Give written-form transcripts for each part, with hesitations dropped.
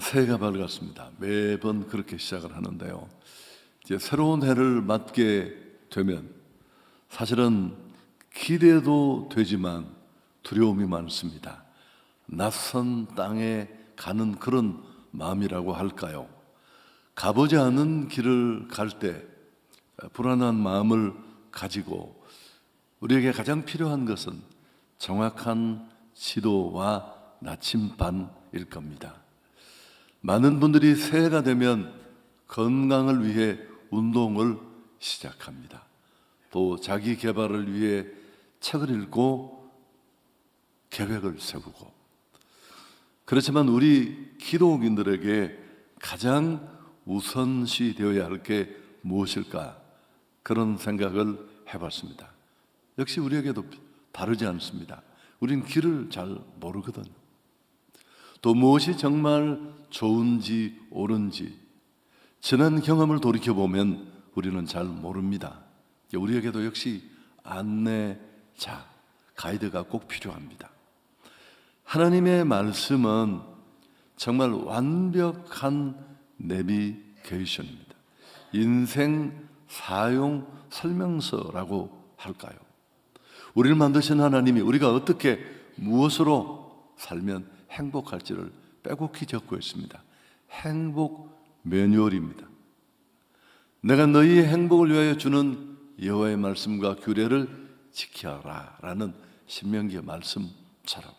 새해가 밝았습니다. 매번 그렇게 시작을 하는데요. 이제 새로운 해를 맞게 되면 사실은 기대도 되지만 두려움이 많습니다. 낯선 땅에 가는 그런 마음이라고 할까요? 가보지 않은 길을 갈 때 불안한 마음을 가지고 우리에게 가장 필요한 것은 정확한 지도와 나침반일 겁니다. 많은 분들이 새해가 되면 건강을 위해 운동을 시작합니다. 또 자기 개발을 위해 책을 읽고 계획을 세우고, 그렇지만 우리 기독인들에게 가장 우선시 되어야 할 게 무엇일까? 그런 생각을 해봤습니다. 역시 우리에게도 다르지 않습니다. 우린 길을 잘 모르거든요. 또 무엇이 정말 좋은지 옳은지 지난 경험을 돌이켜보면 우리는 잘 모릅니다. 우리에게도 역시 안내자, 가이드가 꼭 필요합니다. 하나님의 말씀은 정말 완벽한 내비게이션입니다. 인생 사용 설명서라고 할까요? 우리를 만드신 하나님이 우리가 어떻게 무엇으로 살면 행복할지를 빼곡히 적고 있습니다. 행복 매뉴얼입니다. 내가 너희의 행복을 위하여 주는 여호와의 말씀과 규례를 지켜라 라는 신명기의 말씀처럼,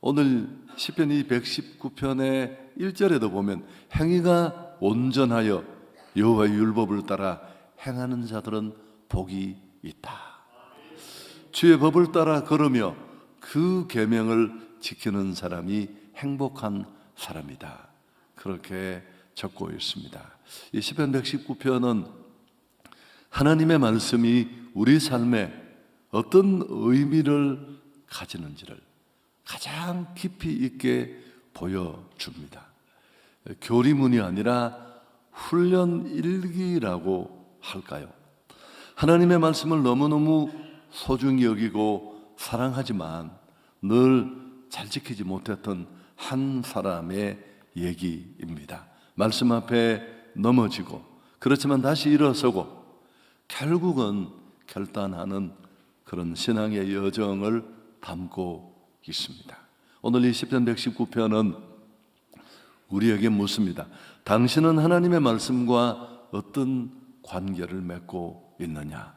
오늘 시편 119편의 1절에도 보면 행위가 온전하여 여호와의 율법을 따라 행하는 자들은 복이 있다. 주의 법을 따라 걸으며 그 계명을 지키는 사람이 행복한 사람이다. 그렇게 적고 있습니다. 이 시편 119편은 하나님의 말씀이 우리 삶에 어떤 의미를 가지는지를 가장 깊이 있게 보여줍니다. 교리문이 아니라 훈련 일기라고 할까요? 하나님의 말씀을 너무너무 소중히 여기고 사랑하지만 늘 잘 지키지 못했던 한 사람의 얘기입니다. 말씀 앞에 넘어지고, 그렇지만 다시 일어서고 결국은 결단하는 그런 신앙의 여정을 담고 있습니다. 오늘 이 시편 119편은 우리에게 묻습니다. 당신은 하나님의 말씀과 어떤 관계를 맺고 있느냐?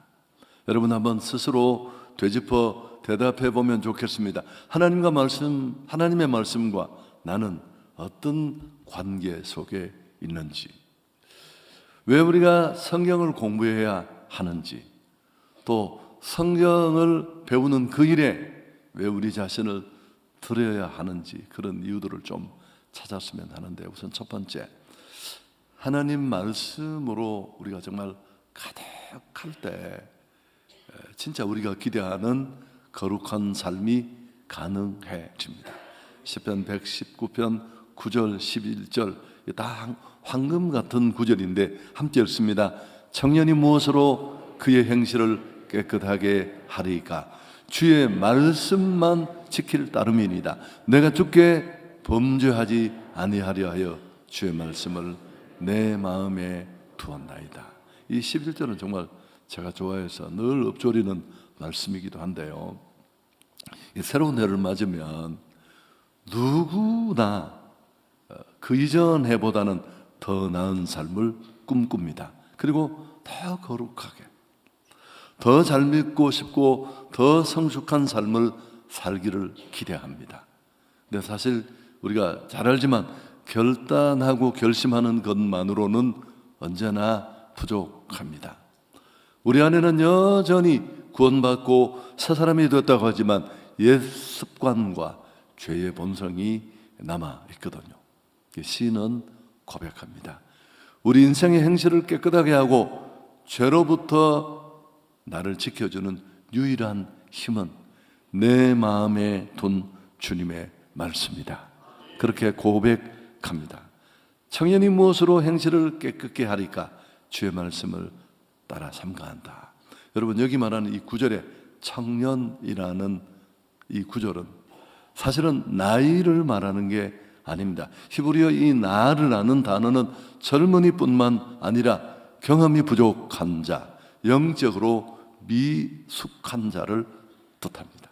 여러분 한번 스스로 되짚어 대답해 보면 좋겠습니다. 하나님의 말씀과 나는 어떤 관계 속에 있는지, 왜 우리가 성경을 공부해야 하는지, 또 성경을 배우는 그 일에 왜 우리 자신을 들여야 하는지, 그런 이유들을 좀 찾았으면 하는데, 우선 첫 번째, 하나님 말씀으로 우리가 정말 가득할 때 진짜 우리가 기대하는 거룩한 삶이 가능해집니다. 시편 119편 9절 11절 다 황금 같은 구절인데 함께 읽습니다. 청년이 무엇으로 그의 행실을 깨끗하게 하리까? 주의 말씀만 지킬 따름이니이다. 내가 주께 범죄하지 아니하려 하여 주의 말씀을 내 마음에 두었나이다. 이 11절은 정말 제가 좋아해서 늘 읊조리는 말씀이기도 한데요, 새로운 해를 맞으면 누구나 그 이전 해보다는 더 나은 삶을 꿈꿉니다. 그리고 더 거룩하게, 더 잘 믿고 싶고 더 성숙한 삶을 살기를 기대합니다. 근데 사실 우리가 잘 알지만 결단하고 결심하는 것만으로는 언제나 부족합니다. 우리 안에는 여전히 구원받고 새 사람이 됐다고 하지만 옛 습관과 죄의 본성이 남아 있거든요. 시인은 고백합니다. 우리 인생의 행실을 깨끗하게 하고 죄로부터 나를 지켜주는 유일한 힘은 내 마음에 둔 주님의 말씀이다. 그렇게 고백합니다. 청년이 무엇으로 행실을 깨끗게 하리까? 주의 말씀을 따라 삼가한다. 여러분, 여기 말하는 이 구절에 청년이라는 이 구절은 사실은 나이를 말하는 게 아닙니다. 히브리어 이 나르라는 단어는 젊은이뿐만 아니라 경험이 부족한 자, 영적으로 미숙한 자를 뜻합니다.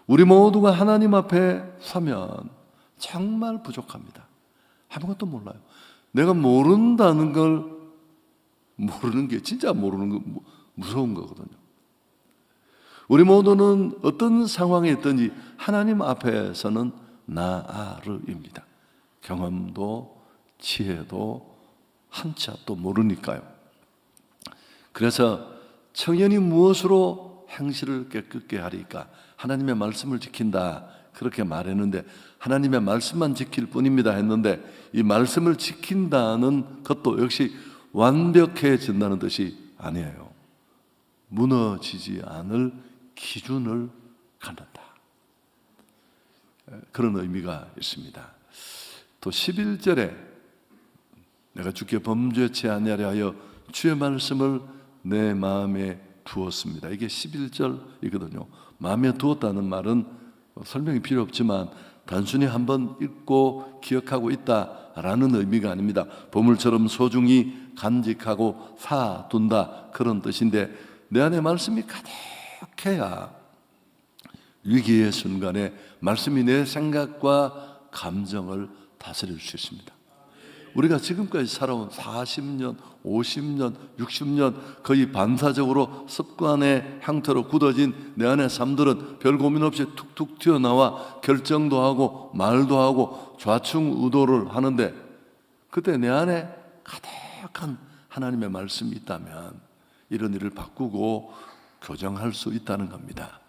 우리 모두가 하나님 앞에 서면 정말 부족합니다. 아무것도 몰라요. 내가 모른다는 걸 모르는 게 진짜 모르는 거 무서운 거거든요. 우리 모두는 어떤 상황에 있든지 하나님 앞에서는 나르입니다. 경험도 지혜도 한치 앞도 모르니까요. 그래서 청년이 무엇으로 행실을 깨끗게 하리까? 하나님의 말씀을 지킨다 그렇게 말했는데 하나님의 말씀만 지킬 뿐입니다 했는데 이 말씀을 지킨다는 것도 역시 완벽해진다는 뜻이 아니에요. 무너지지 않을 기준을 갖는다. 그런 의미가 있습니다. 또 11절에 내가 주께 범죄치 아니하려 하여 주의 말씀을 내 마음에 두었습니다. 이게 11절이거든요. 마음에 두었다는 말은 설명이 필요 없지만 단순히 한번 읽고 기억하고 있다라는 의미가 아닙니다. 보물처럼 소중히 간직하고 사둔다 그런 뜻인데 내 안에 말씀이 가득해야 위기의 순간에 말씀이 내 생각과 감정을 다스릴 수 있습니다. 우리가 지금까지 살아온 40년, 50년, 60년 거의 반사적으로 습관의 형태로 굳어진 내 안의 삶들은 별 고민 없이 툭툭 튀어나와 결정도 하고 말도 하고 좌충우돌을 하는데 그때 내 안에 가득한 하나님의 말씀이 있다면 이런 일을 바꾸고 교정할 수 있다는 겁니다.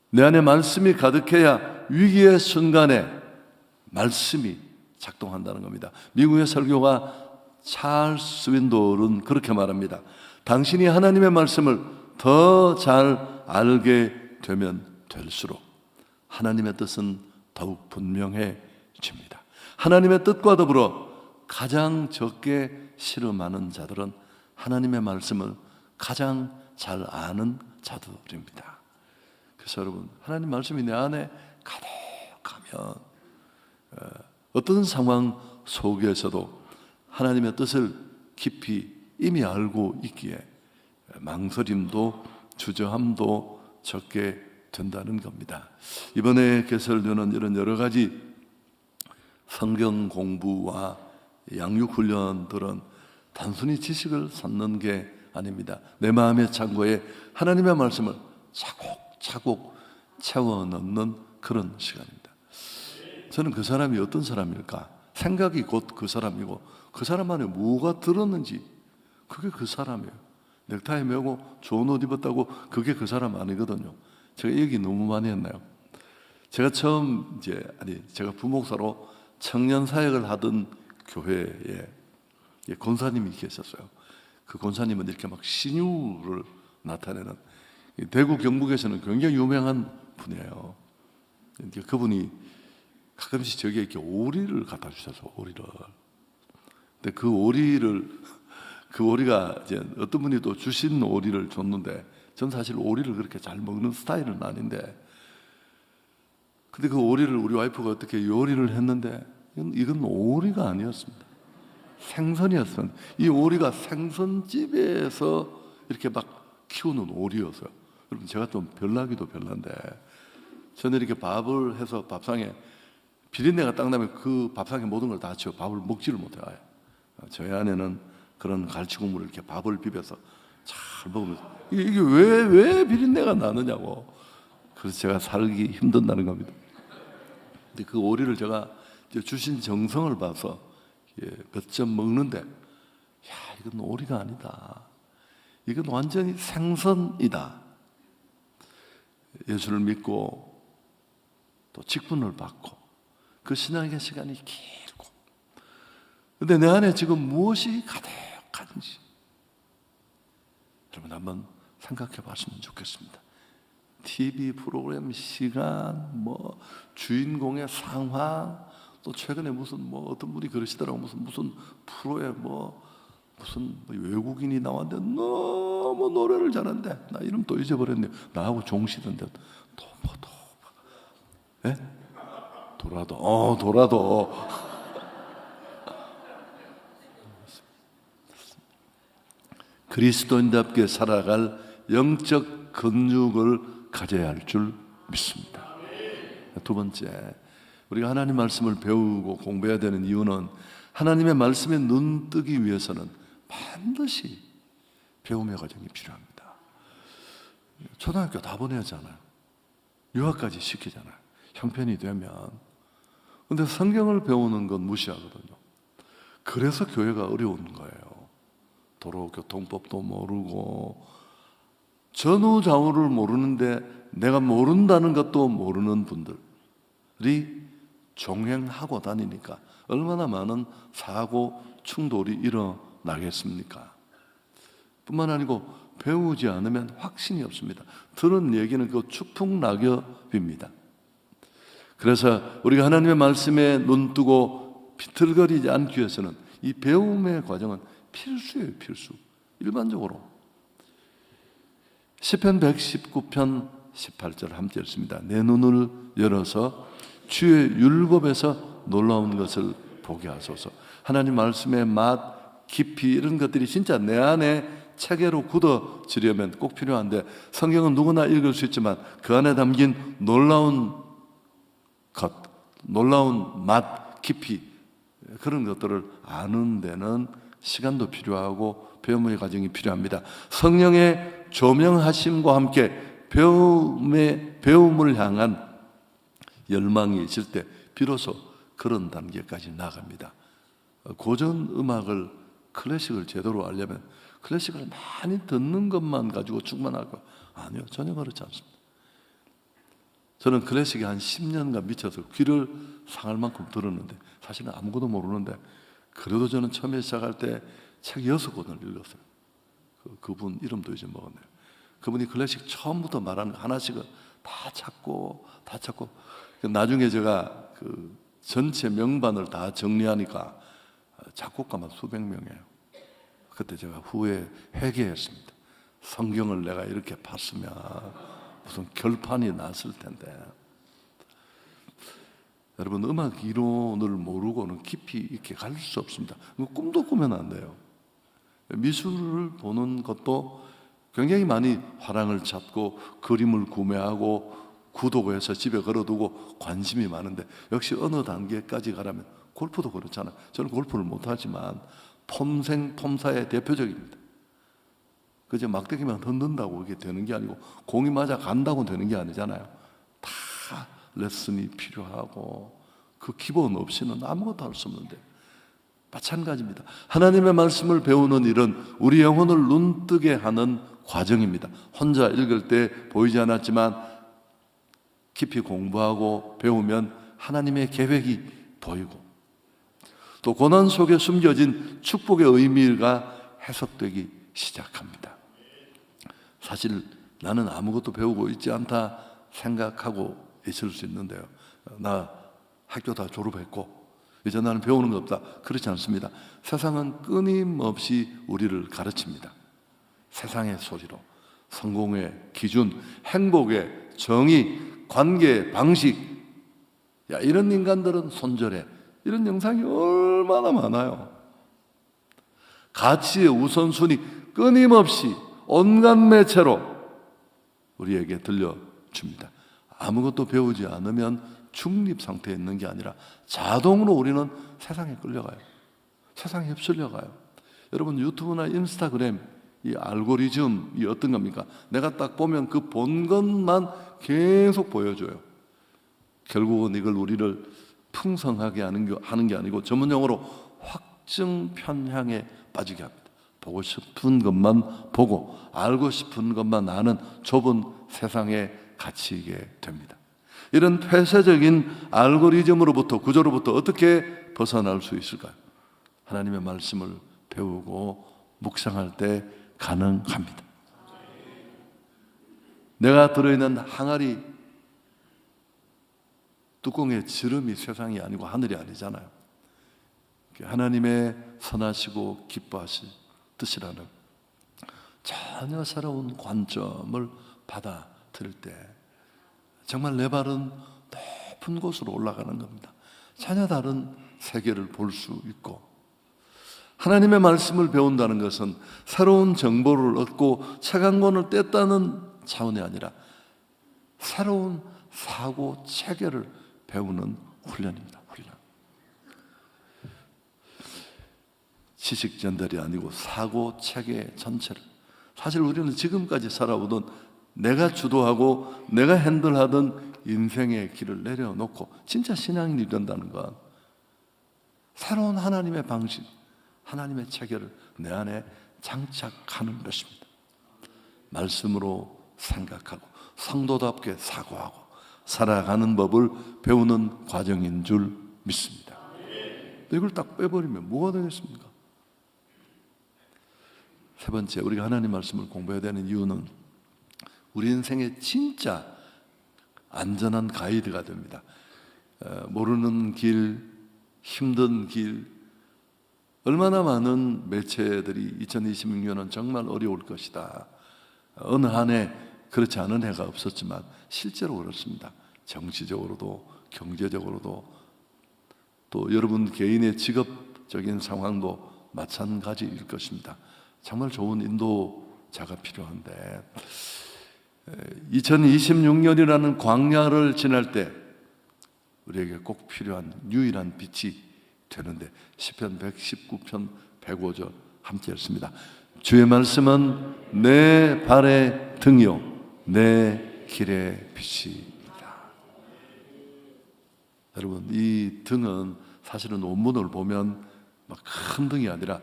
내 안에 말씀이 가득해야 위기의 순간에 말씀이 작동한다는 겁니다. 미국의 설교가 찰스 윈돌은 그렇게 말합니다. 당신이 하나님의 말씀을 더 잘 알게 되면 될수록 하나님의 뜻은 더욱 분명해집니다. 하나님의 뜻과 더불어 가장 적게 실험하는 자들은 하나님의 말씀을 가장 잘 아는 자들입니다. 그래서 여러분 하나님 말씀이 내 안에 가득하면 어떤 상황 속에서도 하나님의 뜻을 깊이 이미 알고 있기에 망설임도 주저함도 적게 된다는 겁니다. 이번에 개설되는 이런 여러 가지 성경 공부와 양육훈련들은 단순히 지식을 쌓는 게 아닙니다. 내 마음의 창고에 하나님의 말씀을 차곡차곡 채워 넣는 그런 시간입니다. 저는 그 사람이 어떤 사람일까? 생각이 곧 그 사람이고 그 사람 안에 뭐가 들었는지 그게 그 사람이에요. 넥타이 메고 좋은 옷 입었다고 그게 그 사람 아니거든요. 제가 얘기 너무 많이 했나요? 제가 처음 제가 부목사로 청년 사역을 하던 교회에 권사님이 계셨어요. 그 권사님은 이렇게 막 신유를 나타내는 대구 경북에서는 굉장히 유명한 분이에요. 그분이 가끔씩 저에게 이렇게 오리를 갖다 주셔서 오리를. 근데 그 오리가 이제 어떤 분이 또 주신 오리를 줬는데 전 사실 오리를 그렇게 잘 먹는 스타일은 아닌데 근데 그 오리를 우리 와이프가 어떻게 요리를 했는데 이건 오리가 아니었습니다. 생선이었어요. 이 오리가 생선집에서 이렇게 막 키우는 오리였어요. 여러분 제가 좀 별나기도 별난데 저는 이렇게 밥을 해서 밥상에 비린내가 딱 나면 그 밥상에 모든 걸 다 치워 밥을 먹지를 못해요. 저희 아내는 그런 갈치국물을 이렇게 밥을 비벼서 잘 먹으면서 이게 왜 비린내가 나느냐고. 그래서 제가 살기 힘든다는 겁니다. 근데 그 오리를 제가 주신 정성을 봐서 몇 점 먹는데 이건 오리가 아니다. 이건 완전히 생선이다. 예수를 믿고 또 직분을 받고 그 신앙의 시간이 길고 근데 내 안에 지금 무엇이 가득한지 여러분 한번 생각해 봤으면 좋겠습니다. TV 프로그램 시간, 주인공의 상황, 또 최근에 무슨 어떤 분이 그러시더라고 무슨 프로에 무슨 외국인이 나왔는데 너무 노래를 잘하는데 나 이름 또 잊어버렸네. 나하고 종시던데 예? 도라도. 그리스도인답게 살아갈 영적 근육을 가져야 할 줄 믿습니다. 두 번째, 우리가 하나님 말씀을 배우고 공부해야 되는 이유는 하나님의 말씀에 눈 뜨기 위해서는 반드시 배움의 과정이 필요합니다. 초등학교 다 보내잖아요. 유학까지 시키잖아요. 형편이 되면. 근데 성경을 배우는 건 무시하거든요. 그래서 교회가 어려운 거예요. 도로교통법도 모르고 전후좌우를 모르는데 내가 모른다는 것도 모르는 분들이 종행하고 다니니까 얼마나 많은 사고, 충돌이 일어나겠습니까? 뿐만 아니고 배우지 않으면 확신이 없습니다. 들은 얘기는 그 추풍낙엽입니다. 그래서 우리가 하나님의 말씀에 눈뜨고 비틀거리지 않기 위해서는 이 배움의 과정은 필수예요, 필수. 일반적으로 시편 119편 18절 함께 읽습니다. 내 눈을 열어서 주의 율법에서 놀라운 것을 보게 하소서. 하나님 말씀의 맛, 깊이 이런 것들이 진짜 내 안에 체계로 굳어지려면 꼭 필요한데 성경은 누구나 읽을 수 있지만 그 안에 담긴 놀라운 것, 놀라운 맛, 깊이 그런 것들을 아는 데는 시간도 필요하고 배움의 과정이 필요합니다. 성령의 조명하심과 함께 배움을 향한 열망이 있을 때 비로소 그런 단계까지 나갑니다. 고전 음악을 클래식을 제대로 알려면 클래식을 많이 듣는 것만 가지고 충분할까? 아니요, 전혀 그렇지 않습니다. 저는 클래식에 한 10년간 미쳐서 귀를 상할 만큼 들었는데 사실은 아무것도 모르는데 그래도 저는 처음에 시작할 때 책 6권을 읽었어요. 그분 이름도 잊어먹었네요. 그분이 클래식 처음부터 말하는 거 하나씩은 다 찾고 나중에 제가 그 전체 명반을 다 정리하니까 작곡가만 수백 명이에요. 그때 제가 후에 회개했습니다. 성경을 내가 이렇게 봤으면 무슨 결판이 났을 텐데. 여러분, 음악 이론을 모르고는 깊이 이렇게 갈 수 없습니다. 꿈도 꾸면 안 돼요. 미술을 보는 것도 굉장히 많이 화랑을 잡고 그림을 구매하고 구독해서 집에 걸어두고 관심이 많은데 역시 어느 단계까지 가라면 골프도 그렇잖아요. 저는 골프를 못하지만 폼생 폼사의 대표적입니다. 그저 막대기만 흔든다고 이게 되는 게 아니고 공이 맞아 간다고 되는 게 아니잖아요. 다 레슨이 필요하고 그 기본 없이는 아무것도 할 수 없는데 마찬가지입니다. 하나님의 말씀을 배우는 일은 우리 영혼을 눈뜨게 하는 과정입니다. 혼자 읽을 때 보이지 않았지만 깊이 공부하고 배우면 하나님의 계획이 보이고 또 고난 속에 숨겨진 축복의 의미가 해석되기 시작합니다. 사실 나는 아무것도 배우고 있지 않다 생각하고 있을 수 있는데요. 나 학교 다 졸업했고 이제 나는 배우는 거 없다. 그렇지 않습니다. 세상은 끊임없이 우리를 가르칩니다. 세상의 소리로 성공의 기준, 행복의 정의, 관계 방식, 야 이런 인간들은 손절해. 이런 영상이 얼마나 많아요. 가치의 우선순위 끊임없이 온갖 매체로 우리에게 들려줍니다. 아무것도 배우지 않으면 중립 상태에 있는 게 아니라 자동으로 우리는 세상에 끌려가요. 세상에 휩쓸려가요. 여러분 유튜브나 인스타그램 이 알고리즘이 어떤 겁니까? 내가 딱 보면 그 본 것만 계속 보여줘요. 결국은 이걸 우리를 풍성하게 하는 게 아니고 전문용어로 확증 편향에 빠지게 합니다. 보고 싶은 것만 보고 알고 싶은 것만 아는 좁은 세상에 갇히게 됩니다. 이런 폐쇄적인 알고리즘으로부터 구조로부터 어떻게 벗어날 수 있을까요? 하나님의 말씀을 배우고 묵상할 때 가능합니다. 내가 들어있는 항아리 뚜껑의 지름이 세상이 아니고 하늘이 아니잖아요. 하나님의 선하시고 기뻐하실 뜻이라는 전혀 새로운 관점을 받아들일 때 정말 내 발은 높은 곳으로 올라가는 겁니다. 전혀 다른 세계를 볼 수 있고, 하나님의 말씀을 배운다는 것은 새로운 정보를 얻고 책 한 권을 뗐다는 차원이 아니라 새로운 사고 체계를 배우는 훈련입니다. 훈련. 지식 전달이 아니고 사고 체계 전체를. 사실 우리는 지금까지 살아오던 내가 주도하고 내가 핸들하던 인생의 길을 내려놓고 진짜 신앙인이 된다는 건 새로운 하나님의 방식, 하나님의 체계를 내 안에 장착하는 것입니다. 말씀으로 생각하고 성도답게 사고하고 살아가는 법을 배우는 과정인 줄 믿습니다. 이걸 딱 빼버리면 뭐가 되겠습니까? 세 번째, 우리가 하나님 말씀을 공부해야 되는 이유는 우리 인생의 진짜 안전한 가이드가 됩니다. 모르는 길, 힘든 길, 얼마나 많은 매체들이 2026년은 정말 어려울 것이다. 어느 한 해 그렇지 않은 해가 없었지만 실제로 그렇습니다. 정치적으로도 경제적으로도 또 여러분 개인의 직업적인 상황도 마찬가지일 것입니다. 정말 좋은 인도자가 필요한데 2026년이라는 광야를 지날 때 우리에게 꼭 필요한 유일한 빛이 되는데 시편 119편 105절 함께 읽습니다. 주의 말씀은 내 발의 등이요 내 길의 빛이다. 여러분, 이 등은 사실은 원문을 보면 막 큰 등이 아니라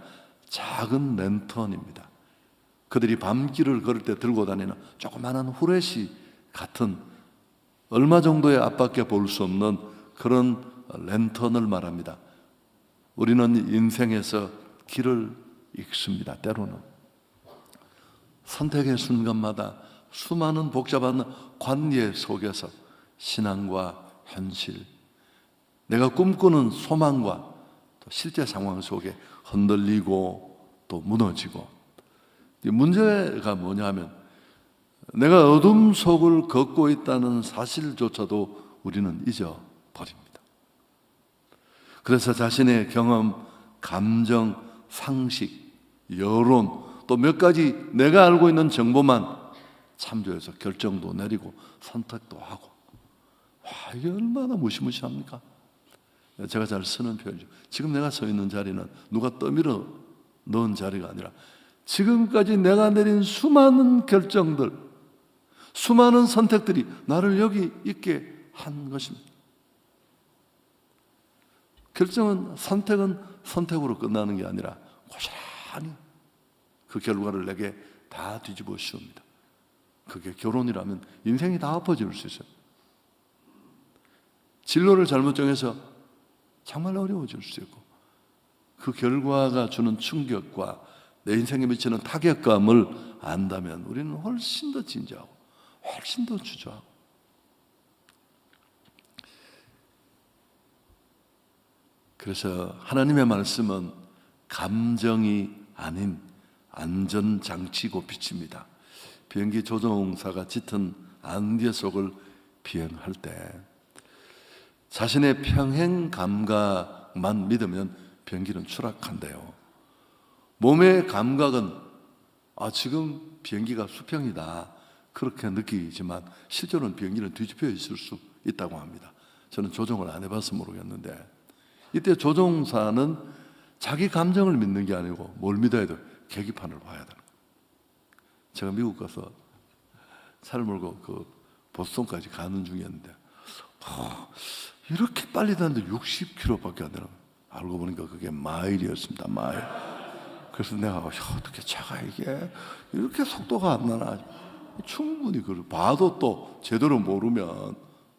작은 랜턴입니다. 그들이 밤길을 걸을 때 들고 다니는 조그마한 후레쉬 같은 얼마 정도의 앞밖에 볼 수 없는 그런 랜턴을 말합니다. 우리는 인생에서 길을 잃습니다. 때로는 선택의 순간마다 수많은 복잡한 관계 속에서 신앙과 현실, 내가 꿈꾸는 소망과 또 실제 상황 속에 흔들리고 또 무너지고, 문제가 뭐냐 하면 내가 어둠 속을 걷고 있다는 사실조차도 우리는 잊어버립니다. 그래서 자신의 경험, 감정, 상식, 여론 또 몇 가지 내가 알고 있는 정보만 참조해서 결정도 내리고 선택도 하고, 와, 이게 얼마나 무시무시합니까? 제가 잘 쓰는 표현이죠. 지금 내가 서 있는 자리는 누가 떠밀어 넣은 자리가 아니라 지금까지 내가 내린 수많은 결정들, 수많은 선택들이 나를 여기 있게 한 것입니다. 결정은, 선택은 선택으로 끝나는 게 아니라 고스란히 그 결과를 내게 다 뒤집어 씌웁니다. 그게 결혼이라면 인생이 다 엎어질 수 있어요. 진로를 잘못 정해서 정말 어려워질 수 있고, 그 결과가 주는 충격과 내 인생에 미치는 타격감을 안다면 우리는 훨씬 더 진지하고 훨씬 더 주저하고, 그래서 하나님의 말씀은 감정이 아닌 안전장치고 빛입니다. 비행기 조종사가 짙은 안개 속을 비행할 때 자신의 평행 감각만 믿으면 비행기는 추락한대요. 몸의 감각은 지금 비행기가 수평이다 그렇게 느끼지만 실제로는 비행기는 뒤집혀 있을 수 있다고 합니다. 저는 조종을 안 해봐서 모르겠는데, 이때 조종사는 자기 감정을 믿는 게 아니고 뭘 믿어야 돼요? 계기판을 봐야 되는 거예요. 제가 미국 가서 차를 몰고 그 보스턴까지 가는 중이었는데 이렇게 빨리 다는데 60km밖에 안 되나? 알고 보니까 그게 마일이었습니다. 마일. 그래서 내가 어떻게 차가 이게 이렇게 속도가 안 나나? 충분히 그걸 봐도 또 제대로 모르면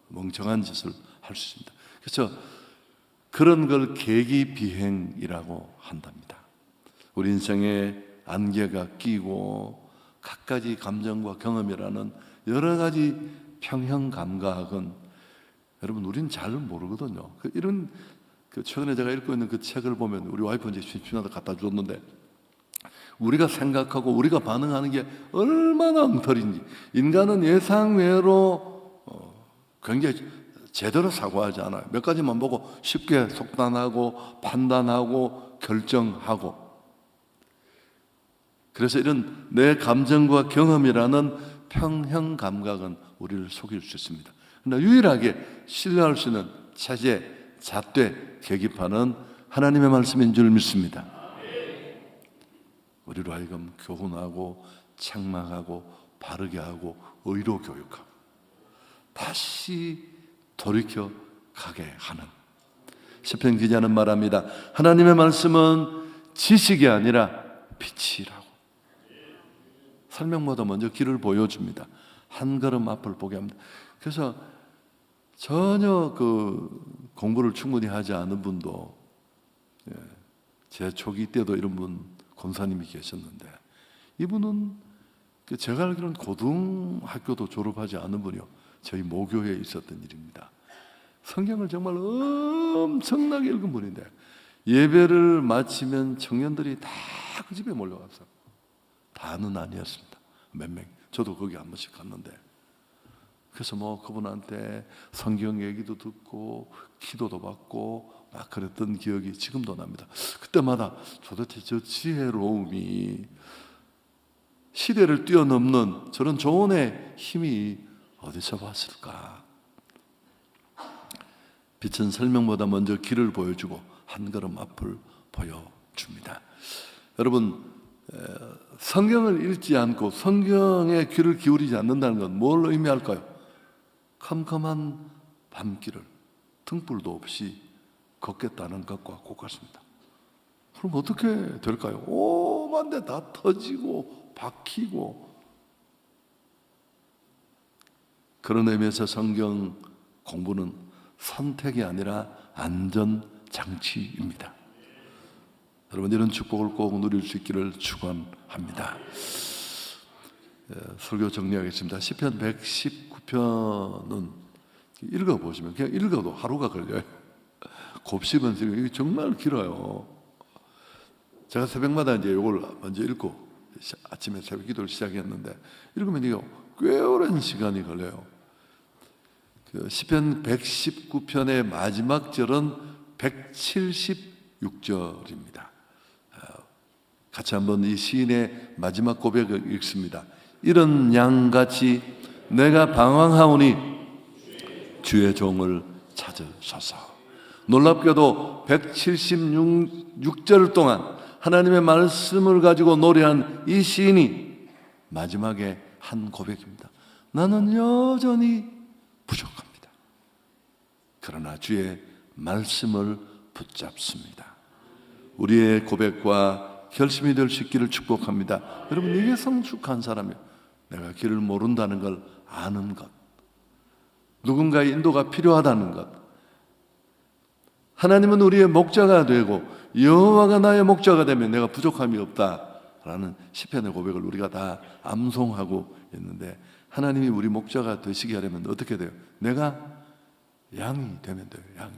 멍청한 짓을 할 수 있습니다. 그래서 그런 걸 계기 비행이라고 한답니다. 우리 인생에 안개가 끼고 갖가지 감정과 경험이라는 여러 가지 평형 감각은 여러분 우리는 잘 모르거든요. 이런 최근에 제가 읽고 있는 그 책을 보면 우리 와이프 이제 심심하다 갖다 줬는데 우리가 생각하고 우리가 반응하는 게 얼마나 엉터리인지, 인간은 예상외로 굉장히 제대로 사고하지 않아요. 몇 가지만 보고 쉽게 속단하고 판단하고 결정하고. 그래서 이런 내 감정과 경험이라는 평형 감각은 우리를 속일 수 있습니다. 그러나 유일하게 신뢰할 수 있는 체제, 잣대, 계기판은 하나님의 말씀인 줄 믿습니다. 우리로 하여금 교훈하고 책망하고 바르게 하고 의로 교육하고 다시 돌이켜 가게 하는. 시편 기자는 말합니다. 하나님의 말씀은 지식이 아니라 빛이라고. 설명보다 먼저 길을 보여줍니다. 한 걸음 앞을 보게 합니다. 그래서 전혀 공부를 충분히 하지 않은 분도, 제 초기 때도 이런 분 권사님이 계셨는데, 이분은 제가 알기로는 고등학교도 졸업하지 않은 분이요, 저희 모교에 있었던 일입니다. 성경을 정말 엄청나게 읽은 분인데, 예배를 마치면 청년들이 다 그 집에 몰려갔어. 다는 아니었습니다. 몇 명. 저도 거기 한 번씩 갔는데, 그래서 그분한테 성경 얘기도 듣고 기도도 받고 막 그랬던 기억이 지금도 납니다. 그때마다 도대체 저 지혜로움이, 시대를 뛰어넘는 저런 조언의 힘이 어디서 왔을까? 빛은 설명보다 먼저 길을 보여주고 한 걸음 앞을 보여줍니다. 여러분, 성경을 읽지 않고 성경에 귀를 기울이지 않는다는 건 뭘 의미할까요? 캄캄한 밤길을 등불도 없이 걷겠다는 것과 똑같습니다. 그럼 어떻게 될까요? 오만 데 다 터지고 박히고. 그런 의미에서 성경 공부는 선택이 아니라 안전장치입니다. 여러분, 이런 축복을 꼭 누릴 수 있기를 축원합니다. 설교 정리하겠습니다. 시편 119편은 읽어보시면, 그냥 읽어도 하루가 걸려요. 곱씹은 시간, 이게 정말 길어요. 제가 새벽마다 이제 이걸 먼저 읽고 아침에 새벽 기도를 시작했는데, 읽으면 이게 꽤 오랜 시간이 걸려요. 시편 119편의 마지막 절은 176절입니다. 같이 한번 이 시인의 마지막 고백을 읽습니다. 이런 양같이 내가 방황하오니 주의 종을 찾으소서. 놀랍게도 176절 동안 하나님의 말씀을 가지고 노래한 이 시인이 마지막에 한 고백입니다. 나는 여전히 부족합니다. 그러나 주의 말씀을 붙잡습니다. 우리의 고백과 결심이 될 수 있기를 축복합니다. 여러분, 이게 성숙한 사람이에요. 내가 길을 모른다는 걸 아는 것, 누군가의 인도가 필요하다는 것. 하나님은 우리의 목자가 되고 여호와가 나의 목자가 되면 내가 부족함이 없다라는 시편의 고백을 우리가 다 암송하고 있는데, 하나님이 우리 목자가 되시게 하려면 어떻게 돼요? 내가 양이 되면 돼요. 양이.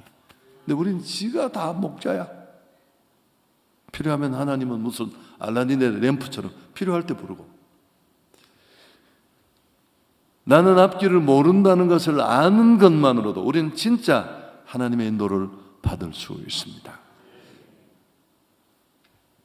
근데 우린 지가 다 목자야. 필요하면 하나님은 무슨 알라딘의 램프처럼 필요할 때 부르고, 나는 앞길을 모른다는 것을 아는 것만으로도 우리는 진짜 하나님의 인도를 받을 수 있습니다.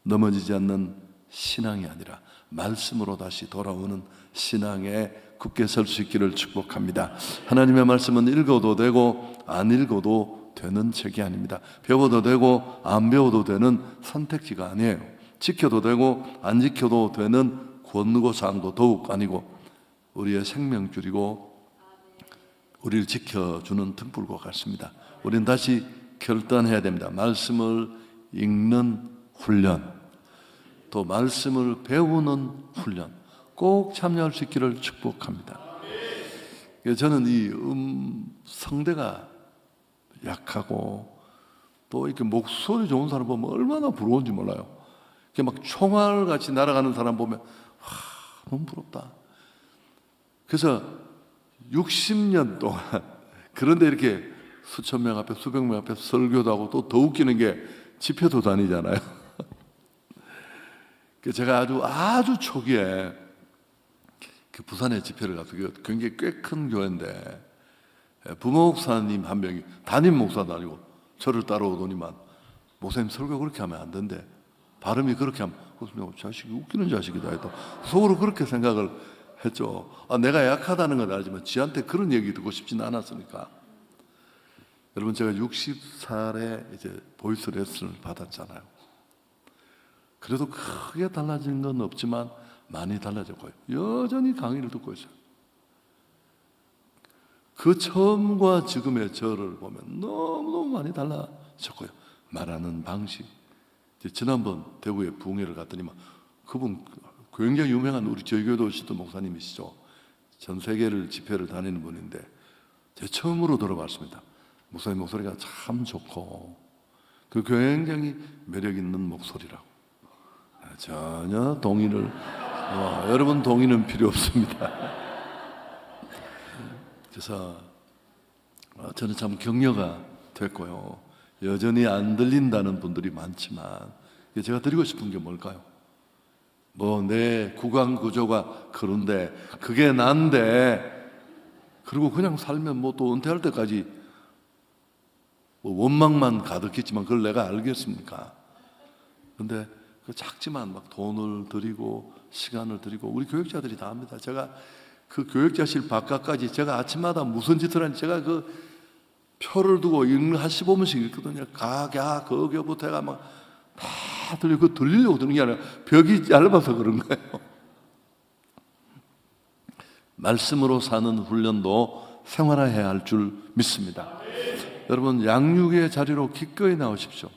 넘어지지 않는 신앙이 아니라 말씀으로 다시 돌아오는 신앙에 굳게 설 수 있기를 축복합니다. 하나님의 말씀은 읽어도 되고 안 읽어도 되는 책이 아닙니다. 배워도 되고 안 배워도 되는 선택지가 아니에요. 지켜도 되고 안 지켜도 되는 권고사항도 더욱 아니고, 우리의 생명줄이고 우리를 지켜주는 등불과 같습니다. 우리는 다시 결단해야 됩니다. 말씀을 읽는 훈련, 또 말씀을 배우는 훈련 꼭 참여할 수 있기를 축복합니다. 저는 이 성대가 약하고 또 이렇게 목소리 좋은 사람 보면 얼마나 부러운지 몰라요. 이렇게 막 총알같이 날아가는 사람 보면 너무 부럽다. 그래서 60년 동안 그런데 이렇게 수천 명 앞에 수백 명 앞에 설교도 하고, 또 더 웃기는 게 집회도 다니잖아요. 제가 아주 초기에 그 부산에 집회를 가서, 굉장히 꽤 큰 교회인데 부모 목사님 한 명이 담임 목사도 아니고 저를 따라오더니만 목사님 설교 그렇게 하면 안 된대. 발음이 그렇게 하면 자식이 웃기는 자식이다 했다. 속으로 그렇게 생각을 했죠. 내가 약하다는 건 알지만 지한테 그런 얘기 듣고 싶지는 않았으니까. 여러분 제가 60살에 이제 보이스 레슨을 받았잖아요. 그래도 크게 달라진 건 없지만 많이 달라졌고요. 여전히 강의를 듣고 있어요. 그 처음과 지금의 저를 보면 너무너무 많이 달라졌고요. 말하는 방식. 지난번 대구에 부흥회를 갔더니만 그분 굉장히 유명한 우리 저희 교회도 오시던 목사님이시죠. 전 세계를 집회를 다니는 분인데 제가 처음으로 들어봤습니다. 목사님 목소리가 참 좋고 그 굉장히 매력 있는 목소리라고. 전혀 동의를 여러분 동의는 필요 없습니다. 그래서 저는 참 격려가 됐고요. 여전히 안 들린다는 분들이 많지만 제가 드리고 싶은 게 뭘까요? 내 구강 구조가 그런데 그게 난데 그리고 그냥 살면 또 은퇴할 때까지 원망만 가득했지만 그걸 내가 알겠습니까? 근데 그 작지만 막 돈을 들이고 시간을 들이고 우리 교육자들이 다 합니다. 제가 그 교육자실 바깥까지 제가 아침마다 무슨 짓을 하는지 제가 그 표를 두고 읽는 한 15분씩 읽거든요. 가갸 거겨부터 해가 막 다 들리고 들리려고 드는 게 아니라 벽이 얇아서 그런 거예요. 말씀으로 사는 훈련도 생활화해야 할 줄 믿습니다. 여러분 양육의 자리로 기꺼이 나오십시오.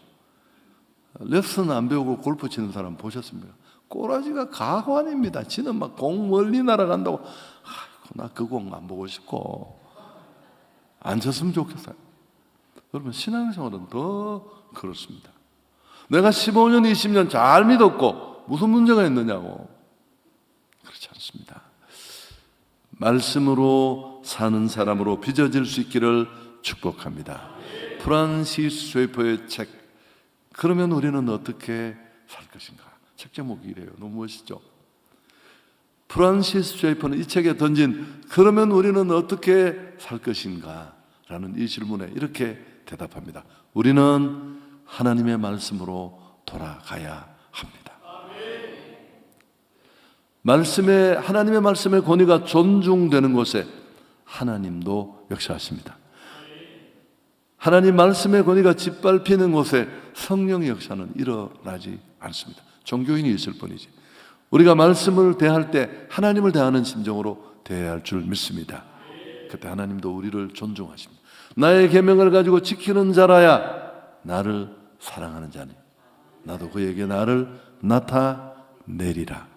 레슨 안 배우고 골프 치는 사람 보셨습니까? 꼬라지가 가관입니다. 지는 막 공 멀리 날아간다고. 나 그 공 안 보고 싶고 안 쳤으면 좋겠어요. 여러분 신앙생활은 더 그렇습니다. 내가 15년 20년 잘 믿었고 무슨 문제가 있느냐고. 그렇지 않습니다. 말씀으로 사는 사람으로 빚어질 수 있기를 축복합니다. 프란시스 쉐이퍼의 책 그러면 우리는 어떻게 살 것인가. 책 제목이 이래요. 너무 멋있죠. 프란시스 쉐이퍼는 이 책에 던진 그러면 우리는 어떻게 살 것인가 라는 이 질문에 이렇게 대답합니다. 우리는 하나님의 말씀으로 돌아가야 합니다. 하나님의 말씀의 권위가 존중되는 곳에 하나님도 역사하십니다. 하나님 말씀의 권위가 짓밟히는 곳에 성령의 역사는 일어나지 않습니다. 종교인이 있을 뿐이지. 우리가 말씀을 대할 때 하나님을 대하는 심정으로 대해야 할 줄 믿습니다. 그때 하나님도 우리를 존중하십니다. 나의 계명을 가지고 지키는 자라야 나를 사랑하는 자니 나도 그에게 나를 나타내리라.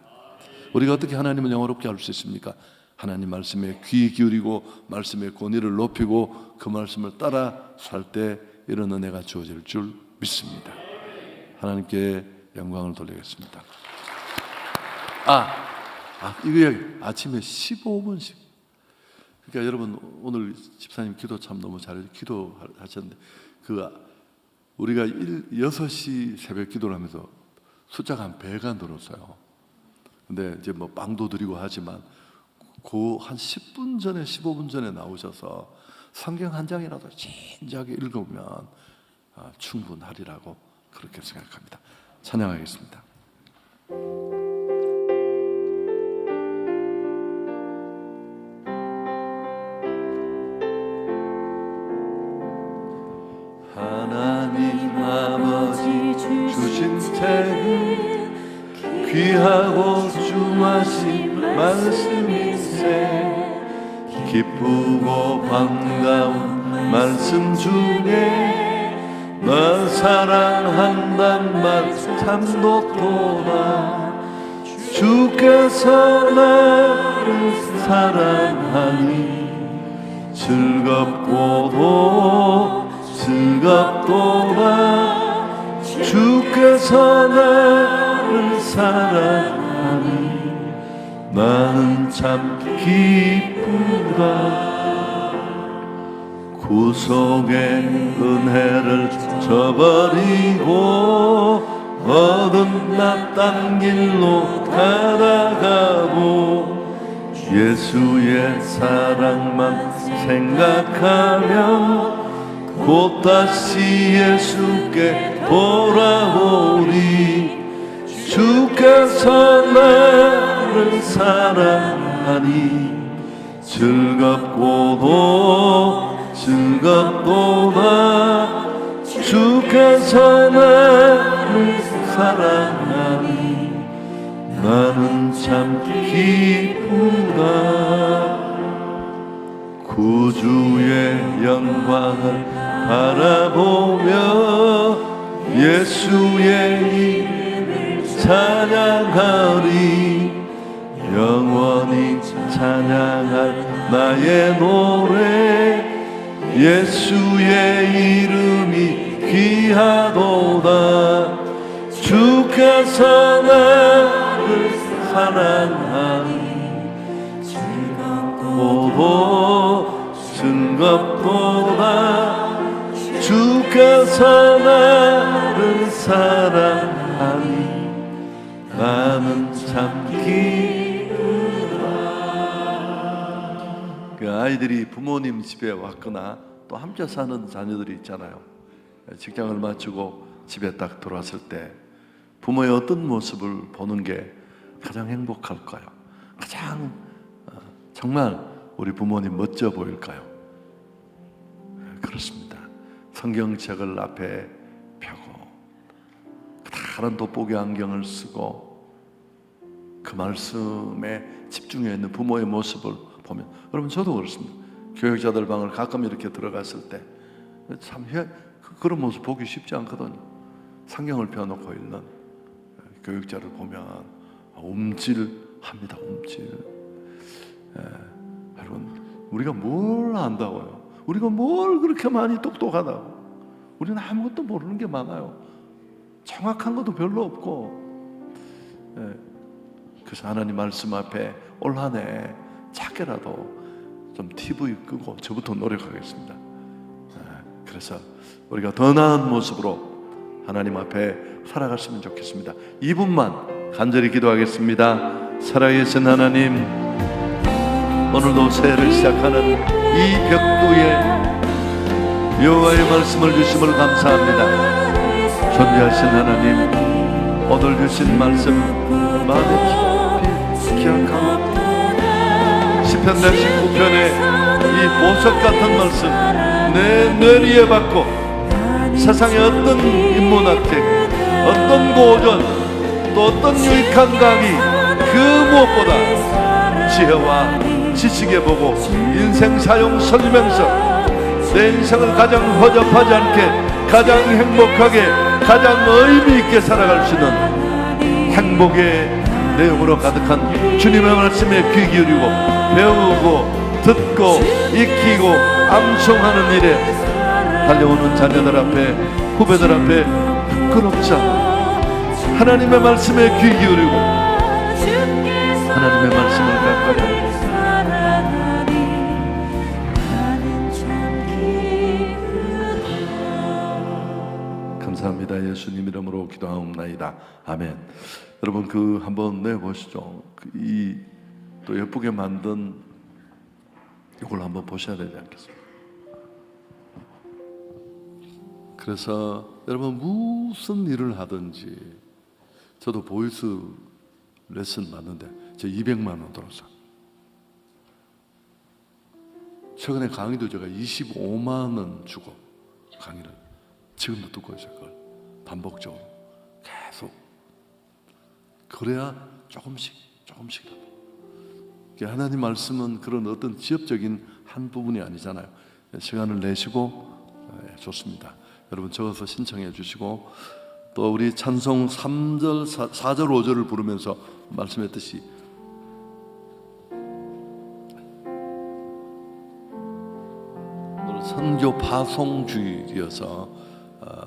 우리가 어떻게 하나님을 영화롭게 할 수 있습니까? 하나님 말씀에 귀 기울이고 말씀의 권위를 높이고 그 말씀을 따라 살 때 이런 은혜가 주어질 줄 믿습니다. 하나님께 영광을 돌리겠습니다. 이거 아침에 15분씩. 그러니까 여러분 오늘 집사님 기도 참 너무 잘 기도하셨는데 우리가 6시 새벽 기도를 하면서 숫자가 한 배가 늘었어요. 근데 이제 빵도 드리고 하지만 한 10분 전에 15분 전에 나오셔서 성경 한 장이라도 진지하게 읽으면 충분하리라고 그렇게 생각합니다. 찬양하겠습니다. 하나님 아버지 주신 책은 귀하고 중하신 말씀이세. 기쁘고 반가운 말씀 중에 널 사랑한단 말 참도 도다. 주께서 나를 사랑하니 즐겁고도 즐겁도다. 주께서 나를 사랑하니 나는 참 기쁘다. 구속의 은혜를 저버리고 어둠 낮단 길로 가다가고 예수의 사랑만 생각하며 곧 다시 예수께 돌아오리. 주께서 나를 사랑하니 즐겁도다. 주께서 나를 사랑하니 나는 참 기쁘다. 구주의 영광을 바라보며 예수의 이름을 찬양하리. 영원히 찬양할 나의 노래. 예수의 이름이 귀하도다. 주께서 나를 사랑하니 즐겁도다. 주께서 나를 사랑하니 나는 참 기쁘다. 그 아이들이 부모님 집에 왔거나 또 함께 사는 자녀들이 있잖아요. 직장을 마치고 집에 딱 들어왔을 때 부모의 어떤 모습을 보는 게 가장 행복할까요? 가장 정말 우리 부모님 멋져 보일까요? 그렇습니다. 성경책을 앞에 펴고 다른 돋보기 안경을 쓰고 그 말씀에 집중해 있는 부모의 모습을 보면, 여러분 저도 그렇습니다. 교육자들 방을 가끔 이렇게 들어갔을 때 참 그런 모습 보기 쉽지 않거든요. 성경을 펴놓고 있는 교육자를 보면 움찔합니다. 여러분, 우리가 뭘 안다고요? 우리가 뭘 그렇게 많이 똑똑하다고? 우리는 아무것도 모르는 게 많아요. 정확한 것도 별로 없고. 그래서 하나님 말씀 앞에 올 한 해 작게라도 좀 TV 끄고 저부터 노력하겠습니다. 그래서 우리가 더 나은 모습으로 하나님 앞에 살아갔으면 좋겠습니다. 2분만 간절히 기도하겠습니다. 살아계신 하나님, 오늘도 새해를 시작하는 이 벽두에 여호와의 말씀을 주심을 감사합니다. 존귀하신 하나님, 오늘 주신 말씀 마음에 깊이 기억하고 시편 119편의 이 보석 같은 말씀 내 뇌리에 박고 세상의 어떤 인문학책, 어떤 고전, 또 어떤 유익한 강의, 그 무엇보다 지혜와 지식에 보고 인생 사용 설명서, 내 인생을 가장 허접하지 않게, 가장 행복하게, 가장 의미 있게 살아갈 수 있는 행복의 내용으로 가득한 주님의 말씀에 귀 기울이고 배우고 듣고 익히고 암송하는 일에 달려오는 자녀들 앞에, 후배들 앞에 부끄럽지 않아 하나님의 말씀에 귀 기울이고 하나님의 말씀을 가까이 감사합니다. 예수님 이름으로 기도하옵나이다. 아멘. 여러분 그 한번 내보시죠. 또 예쁘게 만든 이걸 한번 보셔야 되지 않겠습니까? 그래서 여러분 무슨 일을 하든지, 저도 보이스 레슨 받는데 저 200만 원 들었어요. 최근에 강의도 제가 25만 원 주고 강의를 지금도 듣고 있어요. 그걸 반복적으로 계속. 그래야 조금씩 하나님 말씀은 그런 어떤 지엽적인 한 부분이 아니잖아요. 시간을 내시고 좋습니다. 여러분 적어서 신청해 주시고, 또 우리 찬송 3절, 4절, 5절을 부르면서 말씀했듯이 선교 파송주의여서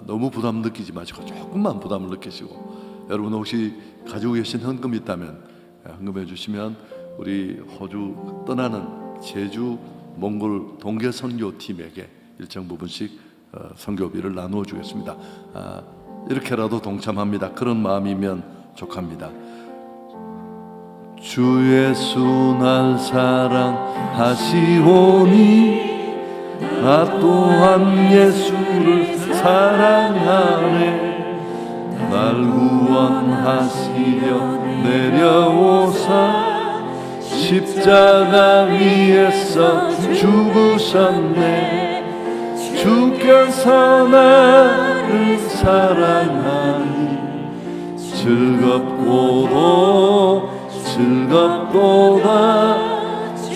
너무 부담 느끼지 마시고 조금만 부담을 느끼시고, 여러분 혹시 가지고 계신 헌금이 있다면 헌금해 주시면 우리 호주 떠나는 제주 몽골 동계 선교팀에게 일정 부분씩 선교비를 나누어 주겠습니다. 이렇게라도 동참합니다. 그런 마음이면 족합니다. 주 예수 날 사랑하시오니 나 또한 예수를 사랑하네. 날 구원하시려 내려오사 십자가 위에서 죽으셨네. 주께서 나를 사랑하니 즐겁도다.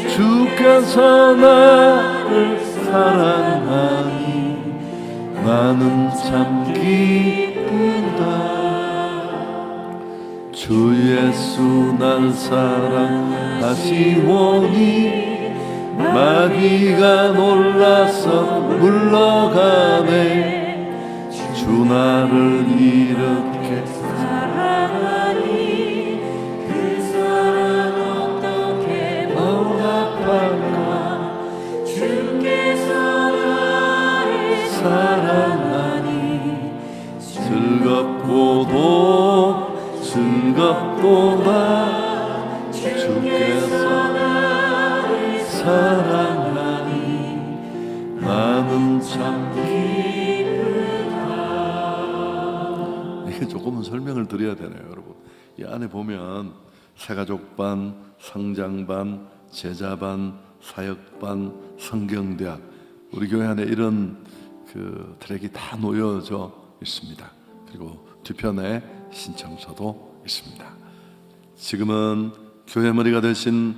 주께서 나를 사랑하니 나는 참 기쁘다. 주 예수 날 사랑하시오니 마귀가 놀라서 물러가네. 주 나를 이렇게 사랑하니 그 사랑 어떻게 보답할까. 주께서 나를 사랑하니 즐겁도다. 주께서 나를 사랑하니 나는 참 기쁘다. 이게 조금은 설명을 드려야 되네요, 여러분. 이 안에 보면 새가족반, 성장반, 제자반, 사역반, 성경대학, 우리 교회 안에 이런 그 트랙이 다 놓여져 있습니다. 그리고 뒤편에 신청서도 있습니다. 지금은 교회 머리가 되신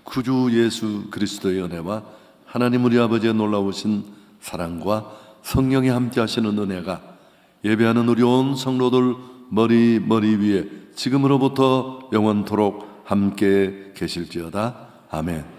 구주 예수 그리스도의 은혜와 하나님 우리 아버지의 놀라우신 사랑과 성령이 함께 하시는 은혜가 예배하는 우리 온 성도들 머리 위에 지금으로부터 영원토록 함께 계실지어다. 아멘.